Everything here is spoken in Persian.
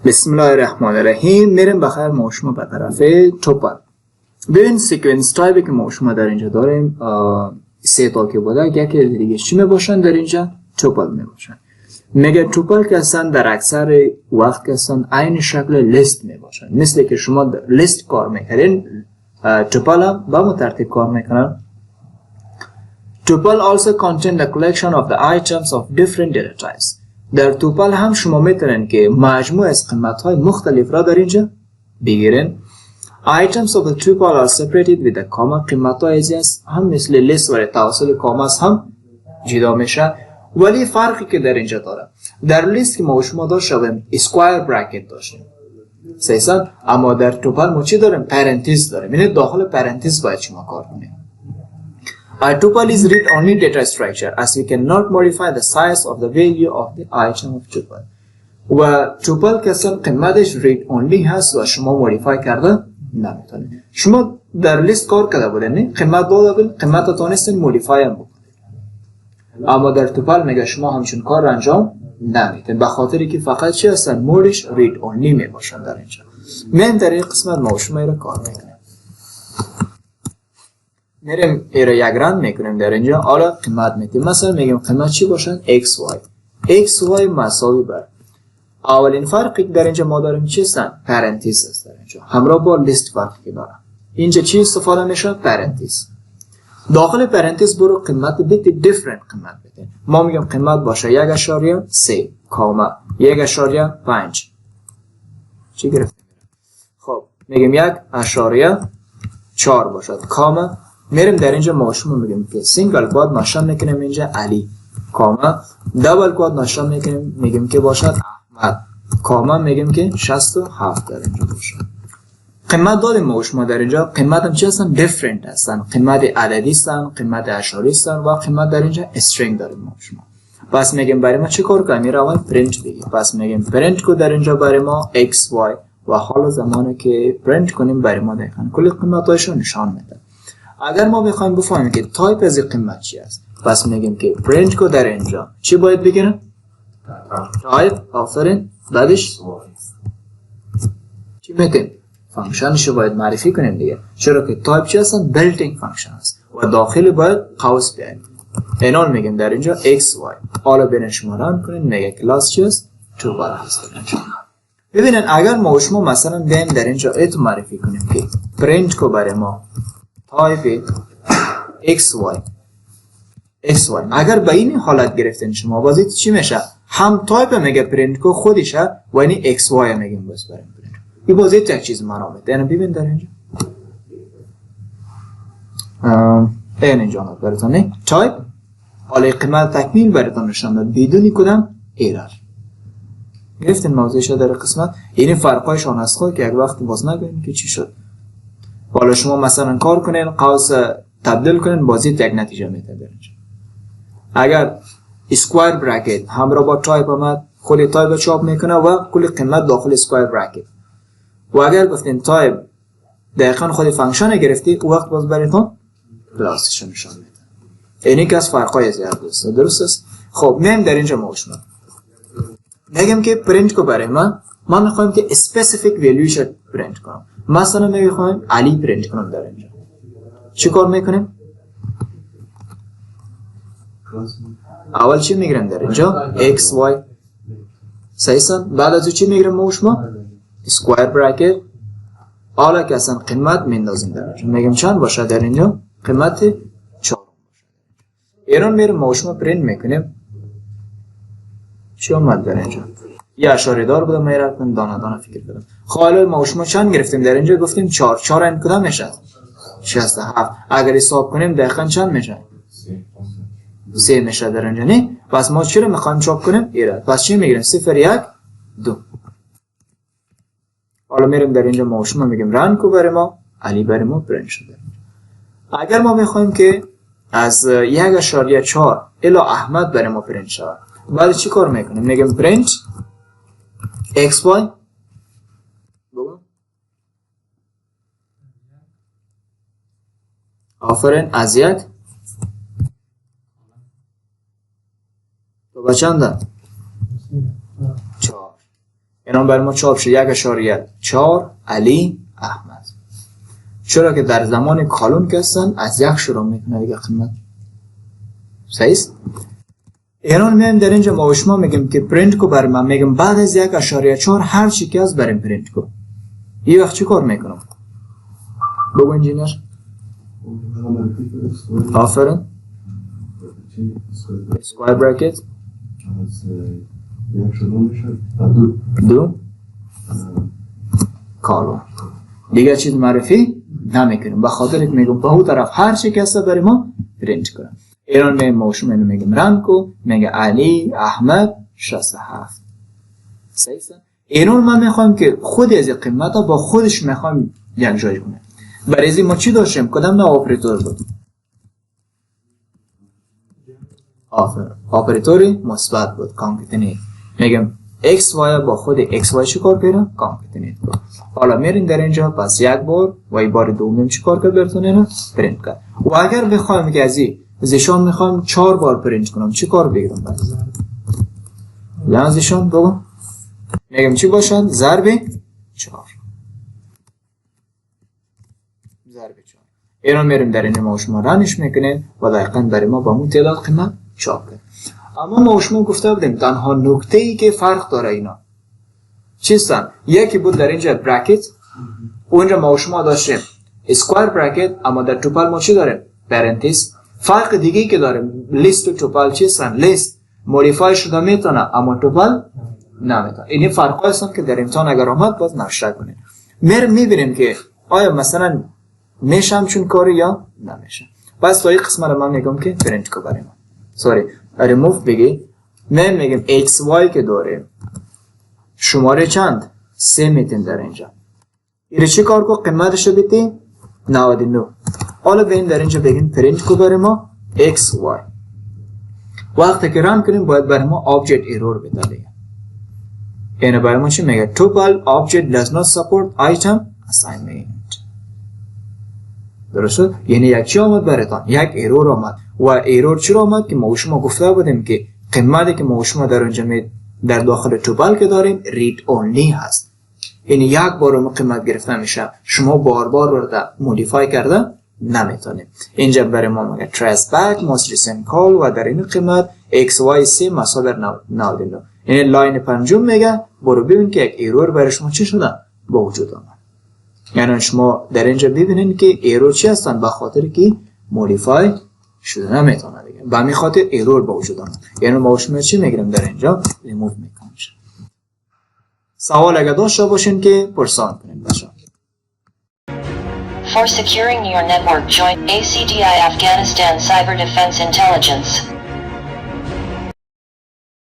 بسم الله الرحمن الرحیم. میریم بخیر ما شما به طرف توپل. ببین سیکونس تایپی که ما شما در اینجا داریم سه تا که بوده، یکی دیگه چی میباشن در اینجا؟ توپل میباشن. میگه توپل که اصلا در اکثر وقت که اصلا عین شکل لیست میباشن، مثل که شما لیست کار میکنین توپل هم با مو ترتیب کار میکنن. Tuple also contain the collection of the items of different data types. در توپل هم شما میتونن که مجموع از قیمت های مختلف را در اینجا بگیرین. Items of the tuple are separated with a comma. قیمت های ازیست هم مثل لیست و توسط کاماس هم جدا میشه، ولی فرقی که در اینجا داره، در لیست که ما شما داشتیم اسکوایر براکت داشتیم سیسان، اما در توپل ما چی داریم؟ پرانتز داریم، یعنی داخل پرانتز باید شما کار کنیم. A tuple is read-only data structure as we cannot modify the size of the value of the item of tuple. و توپل که اصلا قیمتش read-only هست و شما مودیفای کرده نمیتونید. شما در لیست کار کرده بودین، قیمت داده بود، قیمت تونستین مودیفای هم بکنید. اما در توپل میگه شما همچون کار انجام نمیتونید، به خاطری که فقط چی هستن؟ مودش read-only میباشن در اینجا. من در این قسمت ما شما رو کار میکنیم. میریم ایره یک رند میکنیم در اینجا. حالا قیمت میتیم، مثلا میگیم قیمت چی باشن؟ xy. xy مساوی بر اولین فرقی در اینجا ما داریم چی هستن؟ پرانتز است در اینجا، همراه با لیست فرقی دارن. اینجا چی استفاده میشه؟ پرانتز. داخل پرانتز برو قیمت بیت دیفرنت قیمت بده. ما میگیم قیمت باشه 1.3 کاما 1.5. چی گرفتیم؟ خب میگیم 1.4 باشد کاما. میریم در اینجا ما شما میگیم که سینگل کواد نشان میکنیم اینجا علی کاما، دبل کواد نشان میکنیم میگیم که باشد احمد کاما، میگیم که 67 در اینجا باشد. قیمت دادیم ما شما در اینجا، قیمت هم چی هستن؟ دیفرنت هستن، قیمت عددی هستن، قیمت اشاری هستن و قیمت در اینجا استرینگ داریم ما شما. پس میگیم برای ما چه کار کنیم؟ میره اول پرینت بگیم. پس میگیم پرینت کو در اینجا برای ما xy و حالا زمانی که پرینت کنیم برای ما دقیقاً کل قیمتاشو نشان میده. اگر ما بخوایم بفهمیم که تایپ از قیمت چی است، پس میگیم که پرینت کو در اینجا چی باید بگیرم؟ تایپ. آفرین. بعدش چی میگیم؟ فانکشنشو باید معرفی کنیم دیگه، چرا که تایپ چی هستن؟ بیلتین فانکشن است و داخل باید قوس بیاریم. اینان میگیم در اینجا xy. حالا بین شما ران کنین، میگه کلاس چی است؟ توپل هست. ببینن اگر ما شما مثلا بیایم در اینجا ایت معرفی کنیم که پرینت کو برای ما تایپ xy، اگر به این حالت گرفتین شما بازید چی میشه؟ هم تایپ میگه پرینت کو خودشه و اینی xy میگیم بس برای پرینت. این بازید یک چیز معنا میده. یعنی ببین در اینجا این اینجا براتون نه تایپ حالا قیمت تکمیل براتون نشون داد بدون کدام ایرار. گرفتین موضوعش در قسمت. این فرقایشون هست که یک وقت باز نگویم که چی شد. حالا شما مثلا کار کنین قوس تبدیل کنین بازی یک نتیجه میده در اینجا. اگر اسکوایر براکت همراه با تایپ آمد، کل تایپ چاپ میکنه و کل قیمت داخل اسکوایر براکت. و اگر گفتین تایپ دقیقاً خود فانکشن گرفتی، او وقت باز براتون کلاسش نشون میده. اینی که از فرقای زیاد است. درست است؟ خب میایم در اینجا ما شما میگم که پرینت کو برای ما میخوایم که اسپسیفیک ولیوش پرینت کنم. مثلا میخوایم علی پرینت کنم در اینجا. چی کار میکنیم؟ اول چی میگیرم در اینجا؟ xy. صحیح‌ست؟ بعد از چی میگیرم ما شما؟ اسکوایر براکت. حالا که اصلا قیمت میندازیم در اینجا. میگم چند باشه در اینجا؟ قیمت 4 باشه. ایران میرم ما شما پرینت میکنیم. چی اومد در اینجا؟ یه اشاره دار بودم من رفتم دانه فکر کردم. حالا ما شما چند گرفتیم در اینجا؟ گفتیم 4. 4 این کدام میشه؟ 67. اگر حساب کنیم دقیقاً چند میشه؟ 3 میشه در اینجا. نه؟ پس ما چرا میخوایم چاپ کنیم؟ ایراد. پس چی میگیریم؟ 0 1 2. حالا میریم در اینجا ما شما میگیم رن کو برای ما علی برای ما پرینت شده. اگر ما میخوایم که از 1.4 الی احمد برای ما پرینت شود، بعد چی کار میکنیم؟ میگیم پرینت xy بگو. آفرین از 1 تو با چنده؟ 4. اینا برای ما چاپ شد 1.4 علی احمد. چرا که در زمان کالون که هستن از 1 شروع میکنه دیگه قیمت. صحیح است؟ اینا میایم در اینجا ما و شما میگیم که پرینت کو برای من، میگم بعد از 1.4 هر چی که از بریم پرینت کو. این وقت چی کار میکنم؟ بگو انجینیر. آفرین. اسکوائر براکت دو کالون. دیگه چیز معرفی نمیکنیم، بخاطر اینکه میگم به اون طرف هر چی که هست برای ما پرینت کنم. ایران میگم موشم اینو میگم رن کو، میگه علی احمد 67. صحیح است؟ ایران من میخوام که خود از قیمت ها با خودش میخوام یک جای کنه. برای این ما چی داشتیم؟ کدام نوع اپراتور بود؟ اپراتور مثبت بود، کانکتینیت. میگم x y با خود x y چی کار کردم؟ کانکتینیت بود. حالا میرین در اینجا پس یک بار و این بار دوم چی کار کرد براتون اینا پرینت کرد. و اگر بخوایم که از ایشان میخوایم 4 بار پرینت کنم چی کار بگیرم پس؟ لحظه ایشان بگم میگم چی باشد؟ ضرب 4. اینا میریم در این ما و شما رنش میکنیم و دقیقا برای ما با اون تعداد قیمت چاپ کنیم. اما ما و شما گفته بودیم تنها نکته ای که فرق داره اینا چیستن؟ یکی بود در اینجا براکت، اونجا ما و شما داشتیم اسکوائر براکت، اما در توپل ما چی داریم؟ پرنتیس. فرق دیگه که داریم لیست و توپل چیستن؟ لیست مودیفای شده میتونه اما توپل نمیتونه. این فرق هستن که در امتحان اگر آمد باز نشته کنید. میبینیم که آیا مثلا میشم چون کاری یا نمیشه. بس تا این قسمت رو من میگم که پرینت کو برای ما ریموف بگی. من میگم x y که داره شماره چند 3 میتین در اینجا. این چی کار کو؟ قیمتش رو بیتی 99. حالا ببین در اینجا بگیم پرینت کو برای ما x y. وقتی که رن کنیم باید برای ما object error بده دیگه. یعنی برای ما چی میگه؟ tuple object does not support item assignment. درسته؟ یعنی یک چی آمد براتان؟ یک ایرور آمد. و ایرور چرا آمد؟ که ما و شما گفته بودیم که قیمتی که ما و شما در اونجا در داخل توپل که داریم رید اونلی هست. یعنی یک بار قیمت گرفته میشه، شما بار بار مودیفای کرده نمیتونید. اینجا برای ما میگه trace back most recent call و در این قیمت xy3 مساوی 99. یعنی لاین پنجم میگه برو ببین که یک ایرور برای شما چی شده؟ با وجود آمد. یعنی شما در اینجا ببینید که ایرور چی هستن؟ به خاطر که مودیفای شده نمیتونه دیگه، به همین خاطر ایرور با وجود آمد. یعنی ما شما چی میگیریم در اینجا؟ ریموو میکنیم. سوال اگه داشته باشین که پرسان کنین بچه‌ها. For securing your network, join ACDI Afghanistan Cyber Defense Intelligence.